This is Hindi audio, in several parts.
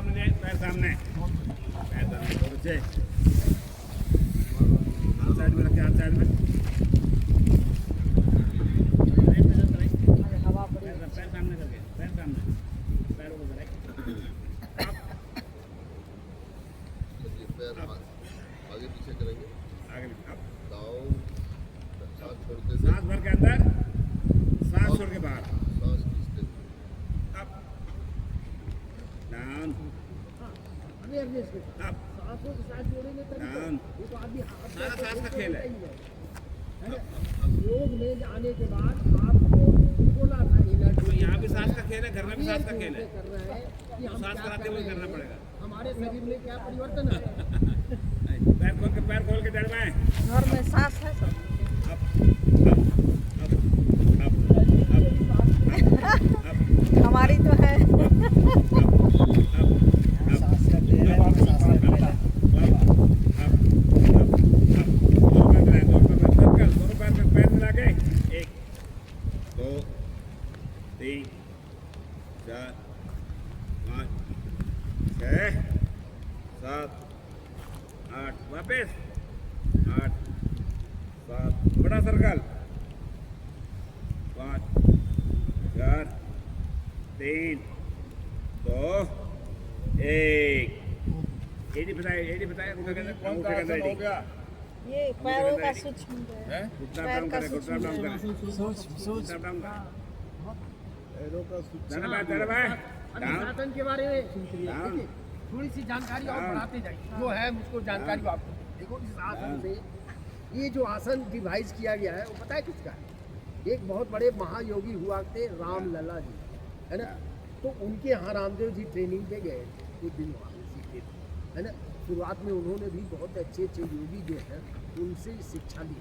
सामने पैर सामने बच्चे हाथ साइड में रखे हाथ साइड में पैर सामने करके पैर सामने पैरों को आगे पीछे करेंगे आगे डाउन सांस छोड़ते सांस भर के अंदर सांस छोड़ के बाहर सांस खींचते अप डाउन अप सांसों के साथ जोड़ेंगे तभी डाउन ये तो आदमी सारा सांस का खेल है योग में आने के बाद आपको बोला था तो यहाँ भी सांस का खेल है घर में भी सांस का खेल है कर रहा है कि तो हम सांस क्या कराते कर हुए रहे करना हैं। पड़ेगा हमारे शरीर में क्या परिवर्तन है पैर खोल के डरवाएं घर में सांस है सब। Up up up up up हमारी तो है। वापस 8 7 बड़ा सर्कल 5 4 3 2 1 एडी बताए कौन सा आसन हो गया ये पैरों का सूक्ष्म है। घुटना पैर डाउन का करें घुटना डाउन करें घुटना डाउन करें आसन के बारे में डाउन थोड़ी सी जानकारी और बढ़ाते जाइए जो है मुझको जानकारी आपको देखो इस आसन से ये जो आसन डिवाइस किया गया है वो पता है किसका है? एक बहुत बड़े महायोगी हुआ थे राम लला जी है ना, तो उनके यहाँ रामदेव जी ट्रेनिंग पे गए थे कुछ दिन वहाँ पे सीखे थे है ना। शुरुआत में उन्होंने भी बहुत अच्छे अच्छे योगी जो हैं उनसे शिक्षा ली।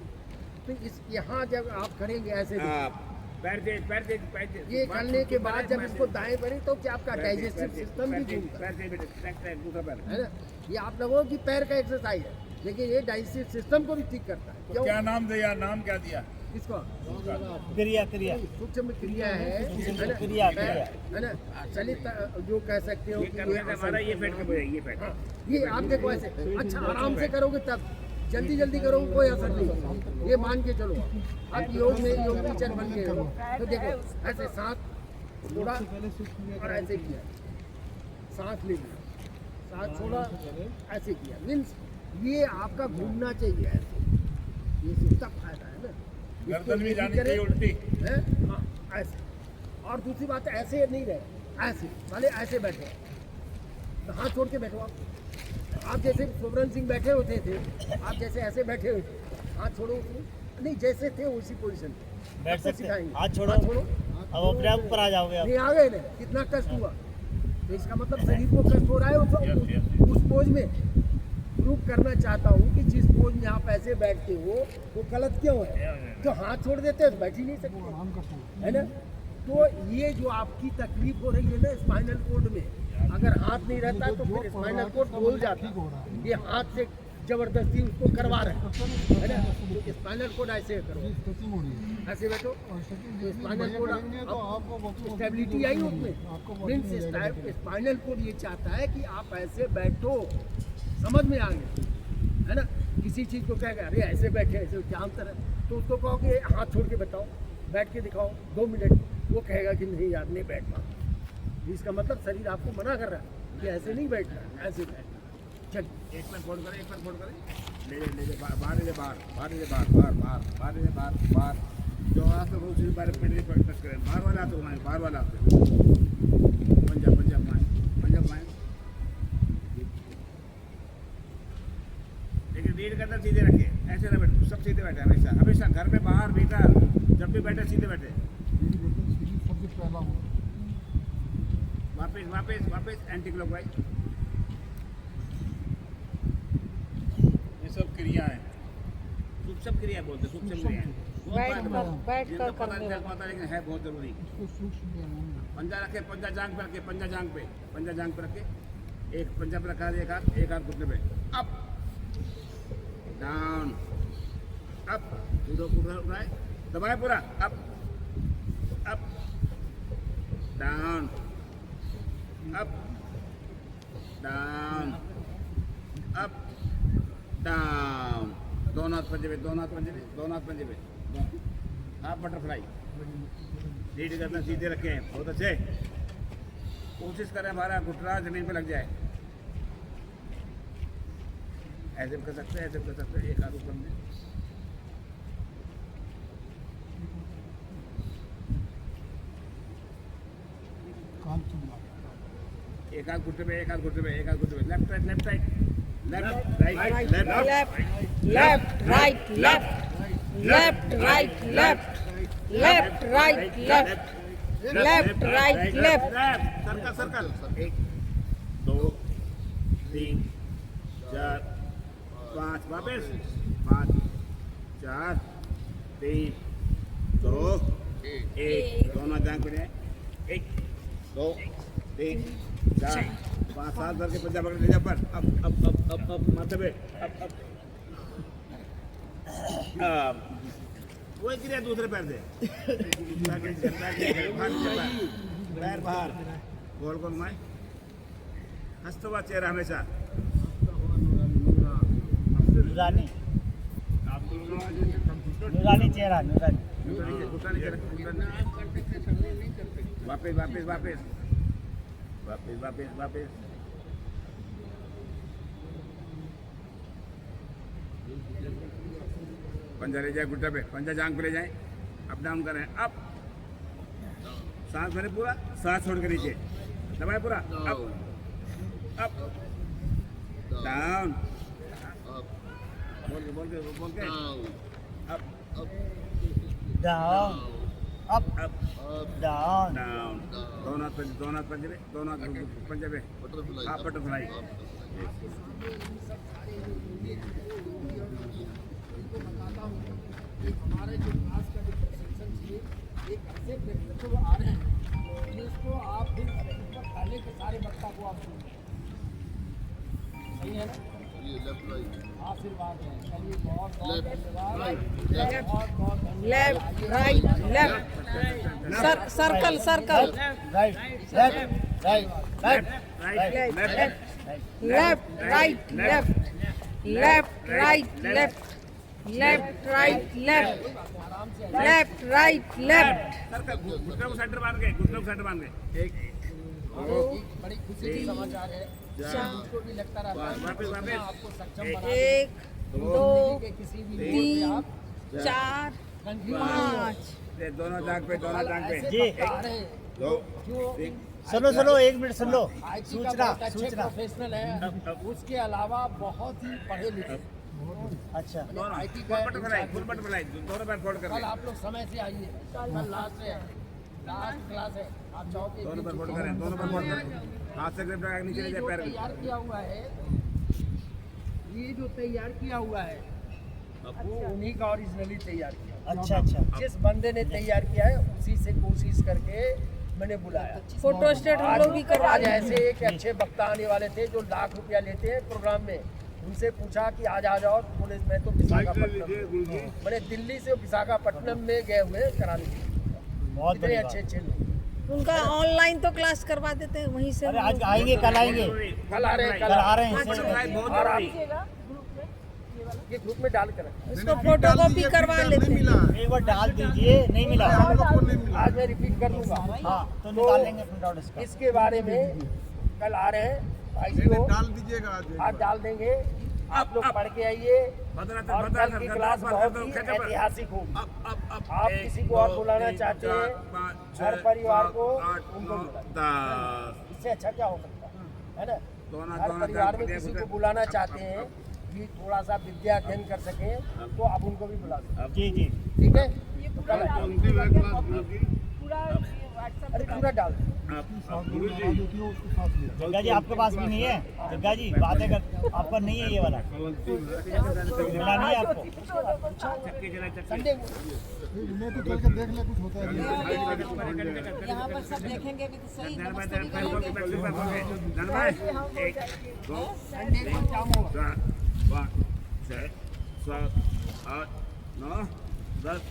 तो इस यहाँ जब आप करेंगे ऐसे पैर दे ये करने के बाद जब इसको दाएं करें तो क्या आपका डाइजेस्टिव सिस्टम भी घूमता है दूसरा पैर है ना। ये आप लोगों की पैर का एक्सरसाइज है लेकिन ये डाइजेस्टिव सिस्टम को भी ठीक करता है। तो क्या नाम दिया नाम क्या दिया इसको क्रिया सूक्ष्म क्रिया है ना? क्रिया है ना। चलित जो कह सकते हो ये करने से हमारा ये पेट कब ये पेट हाँ, ये आप देखो ऐसे अच्छा आराम से करोगे तब जल्दी करोगे कोई असर नहीं। ये मान के चलो आप योग में योग टीचर बन गए हो तो देखो ऐसे सांस छोड़ा और ऐसे किया, सांस ले लिया, सांस छोड़ा ऐसे किया, मीन्स ये आपका घूमना चाहिए ऐसे। ये इसका फायदा है ना। गर्दन भी जानी चाहिए उल्टी है हाँ ऐसे। और दूसरी बात ऐसे नहीं रहे ऐसे वाले ऐसे बैठे तो हाथ छोड़ के बैठो आप जैसे सोवरन सिंह बैठे होते थे आप जैसे ऐसे बैठे हुए थे हाथ छोड़ो नहीं जैसे थे उसी पोजीशन बैठ सकते सिखाएंगे। हाथ छोड़ो अब अपने आप ऊपर आ जाओगे नहीं आ गए ना कितना कष्ट हुआ तो इसका मतलब शरीर को कष्ट हो रहा है उस पोज में प्रूव करना चाहता हूँ कि जिस पोज में आप ऐसे बैठते हो वो गलत क्यों है। तो हाथ छोड़ देते हो तो बैठ ही नहीं सकते है ना। तो ये जो आपकी तकलीफ हो रही है ना स्पाइनल कोड में अगर हाथ नहीं रहता तो फिर स्पाइनल कोड बोल जाता। ये हाथ से जबरदस्ती उसको करवा रहे हैं है ना। तो स्पाइनल कोड ऐसे करो ऐसे बैठो तो स्पाइनल कोड स्टेबिलिटी आई उसमें मीन्स स्पाइनल कोड ये चाहता है कि आप ऐसे बैठो समझ में आ गया है ना। किसी चीज़ को कहेगा अरे ऐसे बैठे ऐसे क्या अंतर है तो उसको कहो कि हाथ छोड़ के बताओ बैठ के दिखाओ 2 मिनट वो कहेगा कि नहीं यार नहीं बैठ पा। इसका मतलब शरीर आपको मना कर रहा है कि ऐसे नहीं बैठना ऐसे बैठना। चल एक पैर फोल्ड करें ले बाहर जो हाथ में बहुत सी बार पेट पर टच करें बाहर वाला तो हमारे बाहर वाला पंजाब माए लेकिन रीढ़ का अंदर सीधे रखे ऐसे ना बैठे सब सीधे बैठे हमेशा घर में बाहर भीतर जब भी बैठे सीधे बैठे वापस एंटी क्लॉकवाइज। ये सब क्रिया है सूक्ष्म क्रिया बोलते सूक्ष्म क्रिया बैठ कर करने पता लेकिन है बहुत जरूरी। पंजा रखे पंजा जांग पे रखे एक पंजा पे रखा एक हाथ घुटने पे अप डाउन अप उठाए दबाए पूरा up down up down, up, down, दोनों हाथ पंजे पे, दोनों हाथ पंजे पे, दोनों हाथ पंजे पे, हाफ बटरफ्लाई, लीड करना सीधे रखें, बहुत अच्छे, कोशिश करें हमारा घुटना जमीन पे लग जाए, ऐसे भी कर सकते हैं, ऐसे भी कर सकते हैं, एक हाथ ऊपर में, एक हाथ घुटने पे, एक हाथ घुटने पे, एक हाथ घुटने पे, left right, left right, left right, left right left left right left left right left left right left circle circle, 1 2 3 4 5 वापस, 5 4 3 2 1, दोनों जांग पे जाए, 1 2 3 4 5 7 भर के पंजा पकड़ ले जा पर, अब माथे पे, अब वो गिरे दूसरे पैर से, पैर बाहर, गोल गोल घुमाए, हंसते हुआ चेहरा हमेशा, नूरानी नूरानी चेहरा नूरानी। वापस वापस वापस वापस वापस वापस, पंजा ले जाए घुटने पे, पंजा जांग पे ले जाए, अप डाउन करें, अप, सांस भरे पूरा, सांस छोड़ के नीचे, दबाए पूरा, अप अप डाउन, बोल के up down up up down down, दोनों हाथ पंजे पे, दोनों हाथ पंजे पे, बटरफ्लाई, हाफ बटरफ्लाई, हमारे जो क्लास का जो प्रशिक्षण चाहिए, एक ऐसे व्यक्तित्व आ रहे हैं जिसको आप फिर पहले के सारे वक्ता को आप सुनिए, सही है ना? ये लेफ्ट राइट, आशीर्वाद है, चलिए बहुत बहुत लेफ्ट धन्यवाद, राइट, बहुत बहुत धन्यवाद। Left right left circle circle right left right right right left right left left right left left right left left right left circle, घुटने को सेंटर बांध के, घुटने को सेंटर बांध के, 1 2 बड़ी खुशी का समाचार है, मुझको भी लगता रहता है वापस वापस, आपको सक्षम बना 1 2 के किसी भी मोड़ पे 3 आप 4 5 ये दोनों जांग पे, दोनों जांग पे, ऐसे जी। वक्ता आ रहे हैं 2 जो 3 सुनो 1 मिनट सुन लो IT सूचना का बहुत अच्छे सूचना प्रोफेशनल है, उसके अलावा बहुत ही पढ़े लिखे, अच्छा दोनों IT full butterfly, full butterfly, दोनों पैर फोल्ड कर कल ले, आप लोग समय से आइए, कल लास्ट है, लास्ट क्लास है, आप चाहो तो दोनों पैर फोल्ड करें, दोनों पैर फोल्ड करें, हाथ से ग्रिप लगा के नीचे ले ये जाए जो पैर को, तैयार किया हुआ है, ये जो तैयार किया हुआ है वो उन्हीं का ओरिजिनली तैयार किया, अच्छा जिस बंदे ने तैयार किया है उसी से कोशिश करके मैंने बुलाया। फोटो स्टेट हम लोग भी करवा आज देंगे। ऐसे एक अच्छे वक्ता आने वाले थे जो लाख रुपया लेते हैं प्रोग्राम में, उनसे पूछा कि आज आ जाओ, बोले मैं तो विशाखापट्टनम, मैंने दिल्ली से विशाखापट्टनम में गए हुए करा दी, बहुत इतने बढ़िया अच्छे अच्छे लोग। उनका ऑनलाइन तो क्लास करवा देते हैं वहीं से। अरे आज आएंगे कल आएंगे कल आ रहे हैं, कल आ रहे हैं बटरफ्लाई इससे- बहुत और आप जरूरी, ये ग्रुप में डाल कर रखें। उसको फोटो कॉपी करवा लेते हैं। एक बार डाल दीजिए नहीं मिला आज मैं रिपीट कर दूंगा। हाँ तो निकाल लेंगे प्रिंट आउट इसका इसके बारे में कल आ रहे हैं भाई, डाल दीजिएगा आज डाल देंगे, आप लोग पढ़ के आइए, बदला और कल की क्लास बहुत ही ऐतिहासिक होगी। आप किसी को और बुलाना चाहते हैं, हर परिवार को उनको बुलाएं। इससे अच्छा क्या हो सकता है ना? हर परिवार में किसी को बुलाना चाहते हैं कि थोड़ा सा विद्या अध्ययन कर सकें, तो आप उनको भी बुला सकते जी जी हैं, ठीक है? तो कल अरे पूरा डाल दें। जग्गा जी आपके पास भी नहीं है, जग्गा जी बातें कर आपका नहीं है ये वाला मिला नहीं है आपको। संडे यहाँ पर सब देखेंगे भी तो सही। संडे को जाम होगा। 5 6 7 8 9 10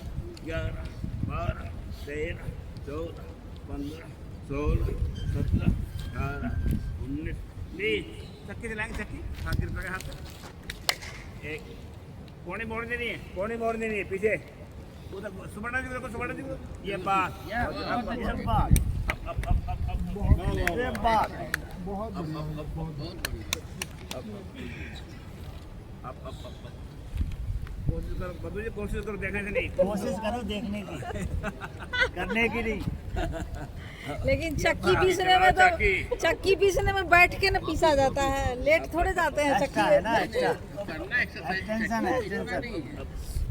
11 12 13 14 15 16 17 18 19 प्लीज चक्की दिलाएंगे चक्की हाथ गिर पड़ेगा हाथ से एक कोने मोड़नी नहीं है कोने मोड़नी नहीं है पीछे उधर सुबर्णा जी को सुबर्णा जी को ये बात ये बात ये बात बहुत बढ़िया, बहुत अब कोशिश करो बदू जी कोशिश करो देखने से नहीं कोशिश करो देखने की करने की नहीं लेकिन चक्की पीसने में तो चक्की पीसने में बैठ के ना पीसा जाता है लेट थोड़े जाते हैं एक्स्ट्रा चक्की है ना में। एक्स्ट्रा एक्सटेंशन है एक्सटेंशन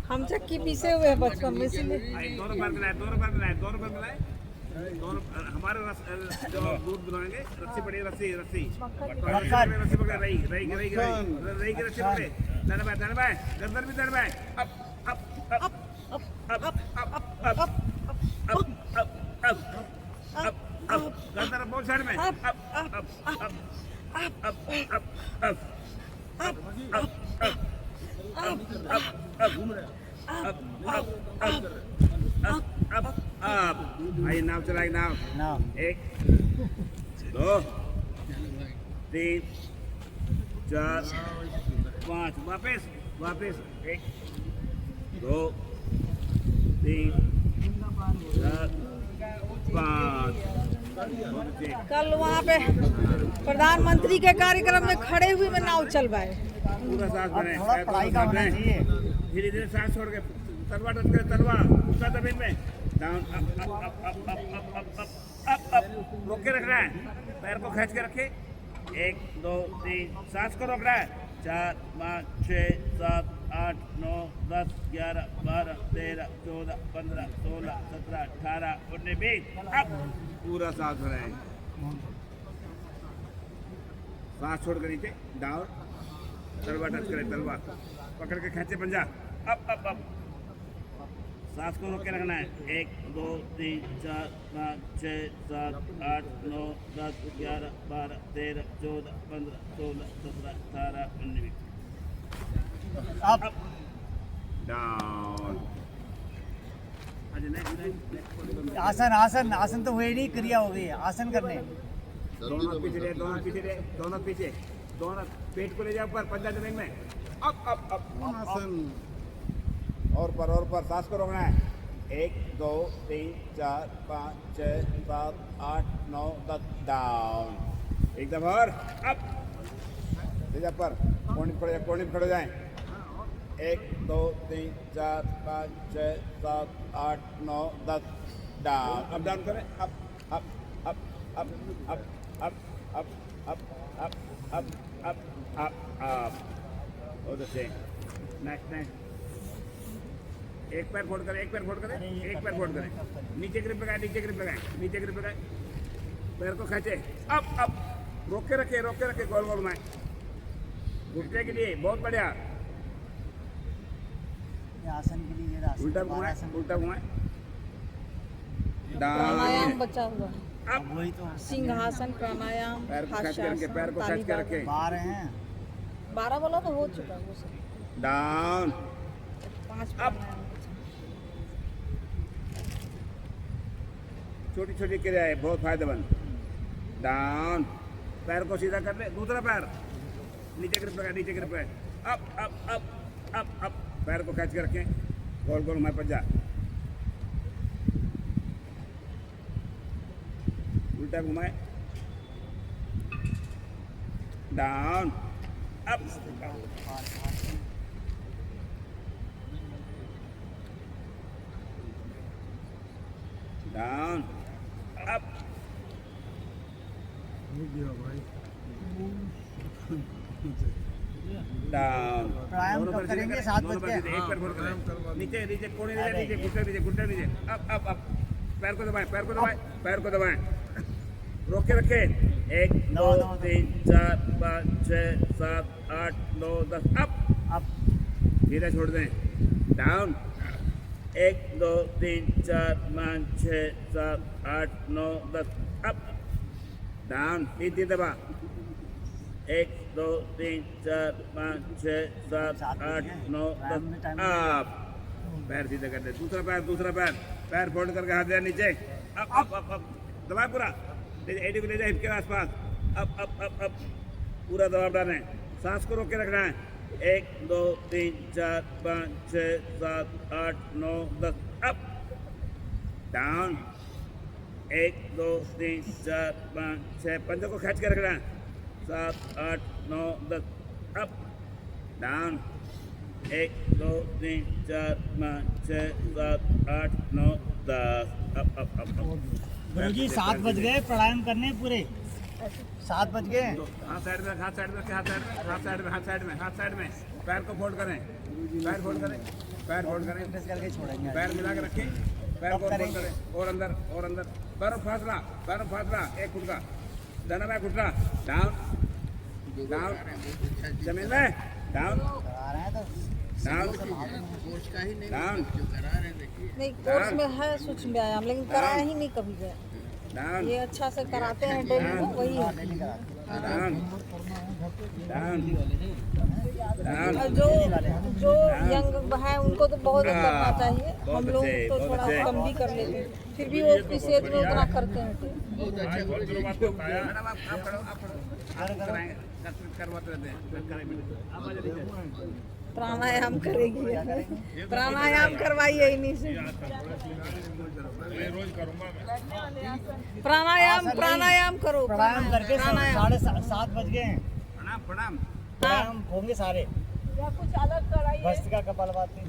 हम चक्की पीसे हुए हैं बचपन में इसीलिए दोनों पैर मिलाए दोनों हमारे जो दूध बनाएंगे रस्सी पड़ी रस्सी रस्सी रस्सी पकड़े रही की रस्सी पकड़े धन भाई गर्दन भी धन भाई अब गर्दन बहुत साइड में आइए नाव चलाएंगे नाव ना 1 2 3 4 5 वापस 1 2 3 4 5 कल वहाँ पे प्रधानमंत्री के कार्यक्रम में खड़े हुए में नाव चलवाए पूरा सांस अब भरें थोड़ा पढ़ाई का होना चाहिए धीरे धीरे सांस छोड़ के तलवा टच करे तलवा ऊपर जमीन में डाउन अप रोक के रखना है पैर को खींच के रखे 1 2 3 सांस को रोकना है 4 5 6 7 8 9 10 11 12 13 14 15 16 17 18 19 20 अब पूरा सांस भरें सांस छोड़ कर नीचे डाउन तलवा टच करे तलवा पकड़ के खींचे पंजा अब सांस को रोक के रखना है 1 2 3 4 5 6 7 8 9 10 11 12 13 14 15 16 17 18 19 अब डाउन आसन आसन आसन तो हुए नहीं क्रिया हो गई है आसन करने दोनों पीछे दोनों पेट को ले जाओ ऊपर पंजा जमीन में अब आसन और पर सांस को रोकना है 1 2 3 4 5 6 7 8 9 10 डाउन एक दफा और अब सीधा पर कोने में खड़े जाएं 1 2 3 4 5 6 7 8 9 10 डाउन अब डाउन करें अब और नेक्स्ट एक पैर फोल्ड करें एक पैर फोल्ड करें नीचे ग्रिप लगाए पैर को खींचे अब रोक के रखे गोल गोल में घुटने के लिए बहुत बढ़िया ये आसन के लिए ये उल्टा घुमाए प्राणायाम डाउन बचा हुआ अब वही तो सिंहासन प्राणायाम पैर को खींच के रखे पैर को खींच के रखे बाहर हैं 12 वाला तो हो चुका वो सब डाउन 5 अब छोटी छोटी क्रियाएं बहुत फायदेमंद डाउन पैर को सीधा कर ले दूसरा पैर नीचे ग्रिप पे अब पैर को खींच के रखें गोल गोल मैं पंजा उल्टा घुमाए डाउन अब डाउन अब डाउन प्राणायाम तो करेंगे 7 बज के एक पैर फोल्ड करें नीचे कोने नीचे घुटने नीचे अब पैर को दबाएं रोक के रखे 1 2 3 4 5 6 7 8 9 10 अब धीरे छोड़ दें डाउन 1 2 3 4 5 6 7 8 9 10 अब डाउन तीन दबा 1 2 3 4 5 6 7 8 9 10 अब पैर सीधे कर दे दूसरा पैर फोल्ड करके हाथ दिया नीचे अब दबाए पूरा एडी को ले जाए हिप के आसपास अब पूरा दबाव डालें, सांस को रोक के रखना है। 1 2 3 4 5 6 7 8 9 10 अप डाउन। 1 2 3 4 5 6 पंजों को खींच के रखना है। 7 8 9 10 up down. 1 2 3 4 5 6 7 8 9 10 up up up up. गुरुजी 7 बज गए, प्राणायाम करने पूरे 7 बज गए। हाथ साइड में, हाथ साइड में, हाथ साइड में, हाथ साइड में, हाथ साइड में, हाथ साइड में। पैर को फोल्ड करें, पैर फोल्ड करें, पैर फोल्ड करें, करके छोड़ेंगे। पैर मिला के रखें, पैर को फोल्ड करें और अंदर और अंदर। पैरों फासला, पैरों फासला, एक फुट का दाना में घुटना डाउन डाउन, जमीन में डाउन करा रहे हैं तो डाउन कोर्स का ही नहीं डाउन जो करा रहे हैं देखिए नहीं कोर्स में है सूक्ष्म व्यायाम, लेकिन कराया ही नहीं कभी गया। डाउन ये अच्छा से कराते हैं डेली को, वही है। Down down down. और जो यंग है उनको तो बहुत करना चाहिए, बहुत हम लोग अच्छे, तो बहुत थोड़ा अच्छे। कम भी कर लेते हैं, फिर भी वो इस एज में उतना करते हैं। बहुत अच्छा गुरु जी मैडम आप खड़ो, आप खड़ो, आप कराएंगे, करवाते रहते हैं, करेंगे। प्राणायाम करेगी, प्राणायाम करवाइए इन्हीं से। प्राणायाम प्राणायाम करो, प्राणायाम करके प्राणायाम 7:30 बज गए हैं। प्रणाम प्रणाम। प्राणायाम होंगे सारे। या कुछ अलग कराइए। भस्त्रिका कपालभाति।